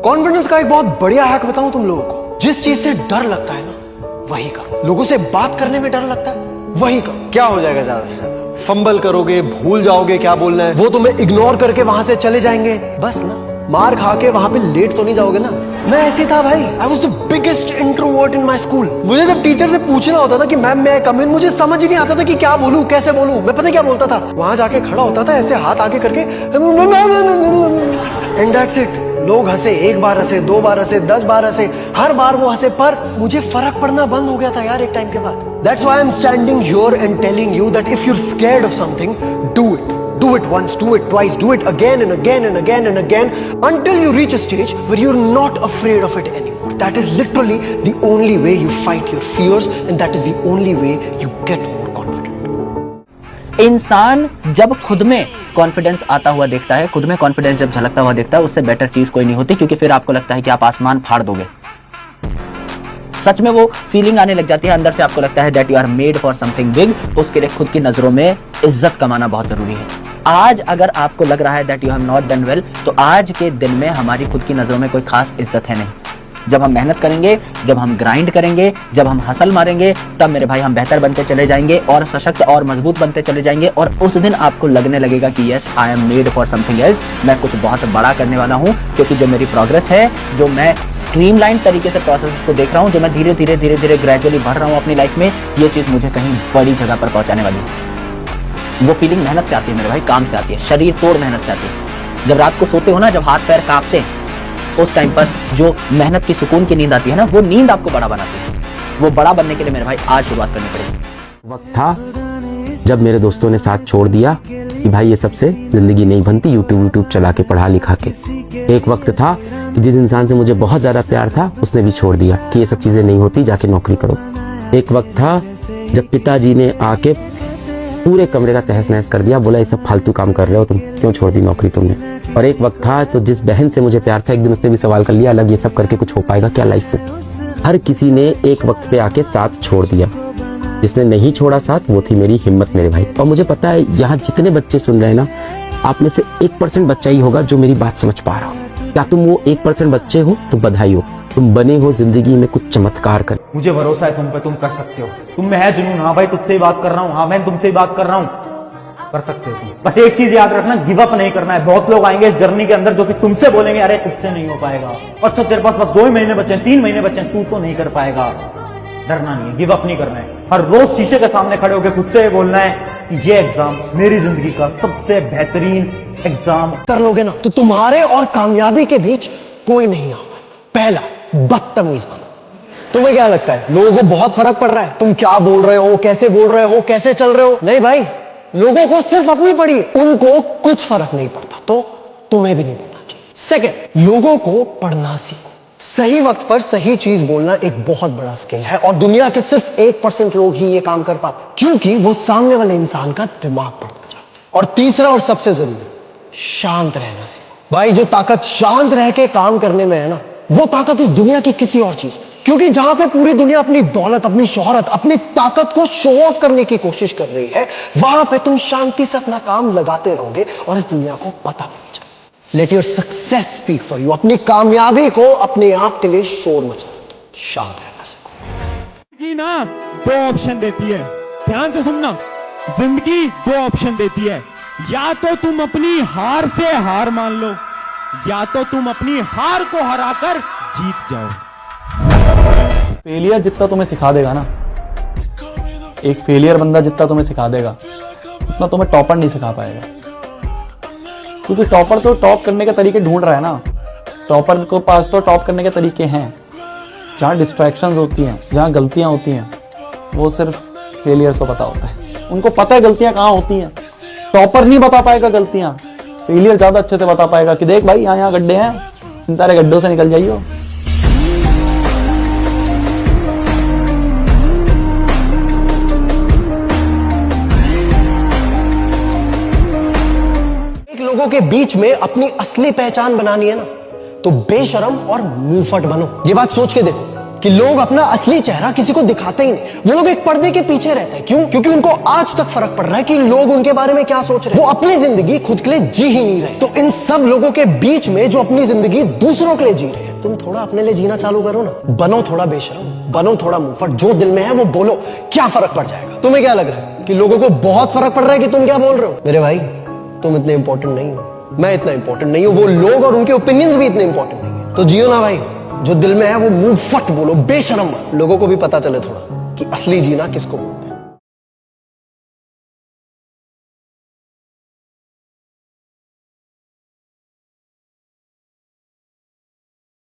Confidence का एक बहुत बढ़िया हैक बताऊं तुम लोगों को। जिस चीज से डर लगता है ना वही करो। लोगों से बात करने में डर लगता है वही करो। क्या हो जाएगा ज्यादा से ज्यादा? फंबल करोगे, भूल जाओगे क्या बोलना है, वो तुम्हें इग्नोर करके वहां से चले जाएंगे बस ना। मार खा के वहां पे लेट तो नहीं जाओगे ना। मैं ऐसे था भाई। I was the biggest introvert in my school. मुझे जब टीचर से पूछना होता था कि मैम मैं कम इन, मुझे समझ ही नहीं आता था कि क्या बोलूं कैसे बोलूं। मैं पता क्या बोलता था, वहां जाके खड़ा होता था ऐसे हाथ आगे करके एंड दैट्स इट। लोग हंसे, एक बार हंसे, 2 बार हंसे, 10 बार हंसे, हर बार वो हंसे, पर मुझे फर्क पड़ना बंद हो गया था यार एक टाइम के बाद। That's why I am standing here and telling you that if you are scared of something, do it. Do it once, do it twice, do it again and again and again and again until you reach a stage where you're not afraid of it anymore. That is literally the only way you fight your fears and that is the only way you get more confident. इंसान जब खुद में confidence आता हुआ देखता है, खुद में कॉन्फिडेंस जब झलकता हुआ देखता है, उससे बेटर चीज कोई नहीं होती, क्योंकि फिर आपको लगता है कि आप आसमान फाड़ दोगे। सच में वो फीलिंग आने लग जाती है अंदर से, आपको लगता है that you are made for something big. उसके लिए खुद की नजरों में इज्जत कमाना बहुत जरूरी है। आज अगर आपको लग रहा है that you have not done well, तो आज के दिन में हमारी खुद की नजरों में कोई खास इज्जत है नहीं। जब हम मेहनत करेंगे, जब हम ग्राइंड करेंगे, जब हम हसल मारेंगे, तब मेरे भाई हम बेहतर बनते चले जाएंगे और सशक्त और मजबूत बनते चले जाएंगे। और उस दिन आपको लगने लगेगा कि yes I am made for something else, मैं कुछ बहुत बड़ा करने वाला हूं। क्योंकि जो मेरी प्रोग्रेस है, जो मैं स्ट्रीमलाइन तरीके से प्रोसेस को देख रहा हूं, जो मैं धीरे धीरे ग्रेजुअली बढ़ रहा हूं अपनी लाइफ में, ये चीज मुझे कहीं बड़ी जगह पर पहुंचाने वाली है। वो फीलिंग मेहनत से आती है मेरे भाई, काम से आती है, शरीर तोड़ मेहनत से आती है। जब रात को सोते हो ना, जब हाथ पैर कांपते हैं, उस टाइम पर जो मेहनत की सुकून की नींद आती है ना, वो नींद आपको बड़ा बनाती है। वो बड़ा बनने के लिए मेरे भाई आज शुरुआत करनी पड़ेगी। वक्त था जब मेरे दोस्तों ने साथ छोड़ दिया कि भाई ये सबसे जिंदगी नहीं बनती, यूट्यूब चला के पढ़ा लिखा के। एक वक्त था कि जिस इंसान से मुझे बहुत ज्यादा प्यार था उसने भी छोड़ दिया कि ये सब चीजें नहीं होती, जाके नौकरी करो। एक वक्त था जब पिताजी ने आके पूरे कमरे का तहस नहस कर दिया, बोला ये सब फालतू काम कर रहे हो तुम, क्यों छोड़ दी नौकरी तुमने। और एक वक्त था तो जिस बहन से मुझे प्यार था, एक दिन उसने भी सवाल कर लिया, अलग ये सब करके कुछ हो पाएगा क्या लाइफ में। हर किसी ने एक वक्त पे आके साथ छोड़ दिया। जिसने नहीं छोड़ा साथ, वो थी मेरी हिम्मत मेरे भाई। और मुझे पता है यहाँ जितने बच्चे सुन रहे हैं ना, आप में से 1% बच्चा ही होगा जो मेरी बात समझ पा रहा हो। क्या तुम वो 1% बच्चे हो तो बधाई हो, तुम बने हो जिंदगी में कुछ चमत्कार कर। मुझे भरोसा है तुम पे, तुम कर सकते हो। तुम में है जुनून। हाँ भाई तुझसे ही बात कर रहा हूँ, हाँ मैं तुमसे ही बात कर रहा हूँ। कर सकते हो तुम। बस एक चीज याद रखना, गिव अप नहीं करना है। बहुत लोग आएंगे इस जर्नी के अंदर जो कि तुमसे बोलेंगे अरे तुझसे नहीं हो पाएगा, अच्छा तेरे पास बस 2 महीने बचे हैं, 3 महीने बचे हैं, तू तो नहीं कर पाएगा। डरना नहीं है, गिव अप नहीं करना है। हर रोज शीशे के सामने खड़े होकर खुद से बोलना है कि ये एग्जाम मेरी जिंदगी का सबसे बेहतरीन एग्जाम। कर लोगे ना तो तुम्हारे और कामयाबी के बीच कोई नहीं आएगा। पहला, बदतमीज बनो। तुम्हें क्या लगता है लोगों को बहुत फर्क पड़ रहा है तुम क्या बोल रहे हो, कैसे बोल रहे हो, कैसे चल रहे हो? नहीं भाई, लोगों को सिर्फ अपनी पड़ी, उनको कुछ फर्क नहीं पड़ता, तो तुम्हें भी नहीं पड़ना चाहिए। सेकंड, लोगों को पढ़ना सीखो। सही वक्त पर सही चीज बोलना एक बहुत बड़ा स्किल है और दुनिया के सिर्फ 1% लोग ही ये काम कर पाते, क्योंकि वो सामने वाले इंसान का दिमाग पढ़ना चाहते हैं। और तीसरा और सबसे जरूरी, शांत रहना सीखो। भाई जो ताकत शांत रह के काम करने में है ना, वो ताकत इस दुनिया की किसी और चीज, क्योंकि जहां पे पूरी दुनिया अपनी दौलत, अपनी शोहरत, अपनी ताकत को शो ऑफ करने की कोशिश कर रही है, वहां पे तुम शांति से अपना काम लगाते रहोगे और इस दुनिया को पता नहीं चलेगा। Let your success speak for you. अपनी कामयाबी को अपने आप के लिए शोर मचा, शांत रहना सीखो। जिंदगी ना 2 ऑप्शन देती है, ध्यान से सुनना। जिंदगी 2 ऑप्शन देती है, या तो तुम अपनी हार से हार मान लो, या तो तुम अपनी हार को हराकर जीत जाओ। फेलियर जितना तुम्हें सिखा देगा ना, एक फेलियर बंदा जितना तुम्हें सिखा देगा, उतना तुम्हें टॉपर नहीं सिखा पाएगा। क्योंकि टॉपर तो टॉप करने के तरीके ढूंढ रहा है ना। टॉपर के पास तो टॉप करने के तरीके हैं। जहाँ डिस्ट्रैक्शंस होती हैं, जहाँ गलतियां होती हैं, वो सिर्फ फेलियर्स को पता होता है। उनको पता है गलतियां कहाँ होती हैं। टॉपर नहीं बता पाएगा गलतियां, फेलियर ज्यादा अच्छे से बता पाएगा कि देख भाई यहाँ गड्ढे हैं, इन सारे गड्ढों से निकल जाइए। लोगों के बीच में अपनी असली पहचान बनानी है ना, तो बेशरम और मुंहफट बनो। ये बात सोच के देखो कि लोग अपना असली चेहरा किसी को दिखाते ही नहीं। वो लोग एक पर्दे के पीछे रहते हैं। क्यों? क्योंकि उनको आज तक फर्क पड़ रहा है कि लोग उनके बारे में क्या सोच रहे हैं। वो अपनी जिंदगी खुद के लिए जी ही नहीं रहे। तो इन सब लोगों के बीच में जो अपनी जिंदगी दूसरों के लिए जी रहे हैं, तुम थोड़ा अपने लिए जीना चालू करो ना। बनो थोड़ा बेशर्म, बनो थोड़ा मुंहफट, जो दिल में है वो बोलो, क्या फर्क पड़ जाएगा। तुम्हें क्या लग रहा है कि लोगों को बहुत फर्क पड़ रहा है कि तुम क्या बोल रहे हो? मेरे भाई, तुम इतने इंपॉर्टेंट नहीं हो, मैं इतना इंपॉर्टेंट नहीं हूं, वो लोग और उनके ओपिनियंस भी इतने इंपॉर्टेंट नहीं है। तो जियो ना भाई, जो दिल में है वो मुंह फट बोलो, बेशरम। लोगों को भी पता चले थोड़ा कि असली जीना किसको बोलते हैं।